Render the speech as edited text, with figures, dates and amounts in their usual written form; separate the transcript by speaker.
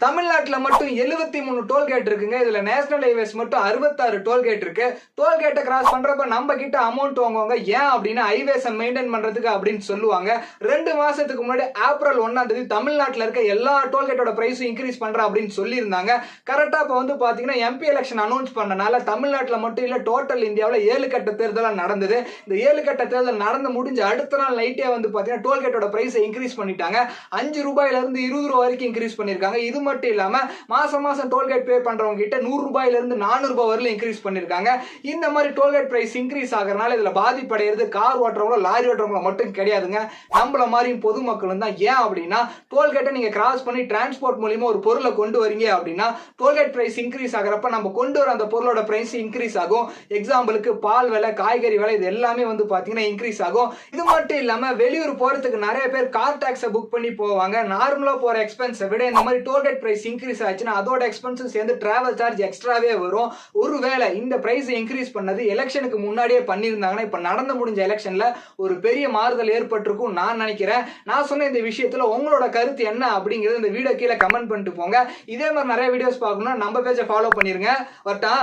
Speaker 1: தமிழ்நாட்டில் மட்டும் 73 டோல்கேட் இருக்குங்க. இதுல நேஷனல் ஹைவேஸ் மட்டும் 66 டோல்கேட் இருக்கு. டோல்கேட்டை கிராஸ் பண்றப்ப நம்ம கிட்ட அமௌண்ட் வாங்குவாங்க. ஏன் அப்படின்னா ஹைவேஸை மெயின்டைன் பண்றதுக்கு அப்படின்னு சொல்லுவாங்க. 2 மாசத்துக்கு முன்னாடி ஏப்ரல் 1ஆம் தேதி தமிழ்நாட்டில் இருக்க எல்லா டோல்கேட்டோட பிரைஸும் இன்க்ரீஸ் பண்ற அப்படின்னு சொல்லியிருந்தாங்க. கரெக்டா இப்போ வந்து பாத்தீங்கன்னா எம்பி எலெக்ஷன் அனௌன்ஸ் பண்ணனால தமிழ்நாட்டில் மட்டும் இல்ல டோட்டல் இந்தியாவில் 7 கட்ட தேர்தல் நடந்தது. இந்த 7 கட்ட தேர்தல் நடந்து முடிஞ்ச அடுத்த நாள் நைட்டே வந்து பாத்தீங்கன்னா டோல்கேட்டோட பிரைஸை இன்க்ரீஸ் பண்ணிட்டாங்க. 5 ரூபாயில இருந்து 20 ரூபாய் வரைக்கும் இன்க்ரீஸ் பண்ணிருக்காங்க. இது மட்டும் இல்லாம மாசம் டோல்கேட் பே பண்றவங்க கிட்ட 100 ரூபாயில இருந்து 400 ரூபாய் வரையிலும் இன்க்ரீஸ் பண்ணிருக்காங்க. இந்த மாதிரி டோல்கேட் பிரைஸ் இன்க்ரீஸ் ஆகறனால இதுல பாதிப்படைகிறது கார் ஓட்டுறவங்க லாரி ஓட்டுறவங்க மட்டும் கிடையாதுங்க, நம்மள மாதிரி பொதுமக்களும் தான். ஏன் அப்படின்னா டோல்கேட்டை நீங்க கிராஸ் பண்ணி டிரான்ஸ்போர்ட் மூலமா ஒரு பொருளை கொண்டு வரீங்க அப்படின்னா டோல்கேட் பிரைஸ் இன்க்ரீஸ் ஆகிறப்ப நம்ம கொண்டு வர அந்த பொருளோட பிரைஸ் இன்க்ரீஸ் ஆகும். எக்ஸாம்பிளுக்கு பால் விலை, காய்கறி விலை, இது எல்லாமே வந்து பாத்தீங்கன்னா இன்க்ரீஸ் ஆகும். இது மட்டும் இல்லாம வெளியூர் போறதுக்கு நிறைய பேர் கார் டாக்ஸை புக் பண்ணி போவாங்க. நார்மலா போற எக்ஸ்பென்ஸை விட இந்த மாதிரி டோல்கேட் பிரைஸ் இன்க்ரீஸ் ஆச்சுன்னா அதோட எக்ஸ்பென்சஸ் சேர்ந்து டிராவல் சார்ஜ் எக்ஸ்ட்ராவே வரும். ஒருவேளை இந்த பிரைஸ் இன்க்ரீஸ் பண்ணது எலெக்ஷனுக்கு முன்னாடியே பண்ணியிருந்தாங்கன்னா இப்ப நடந்து முடிஞ்ச எலெக்ஷன்ல ஒரு பெரிய மாறுதல் ஏற்பட்டிருக்கும் நான் நினைக்கிறேன். நான் சொன்ன இந்த விஷயத்துல உங்களோட கருத்து என்ன அப்படிங்கிறது இந்த வீடியோ கீழே கமெண்ட் பண்ணிட்டு போங்க. இதே மாதிரி நிறைய வீடியோஸ் பார்க்கணும்னா நம்ம பேஜை ஃபாலோ பண்ணிருங்க. வரட்டா.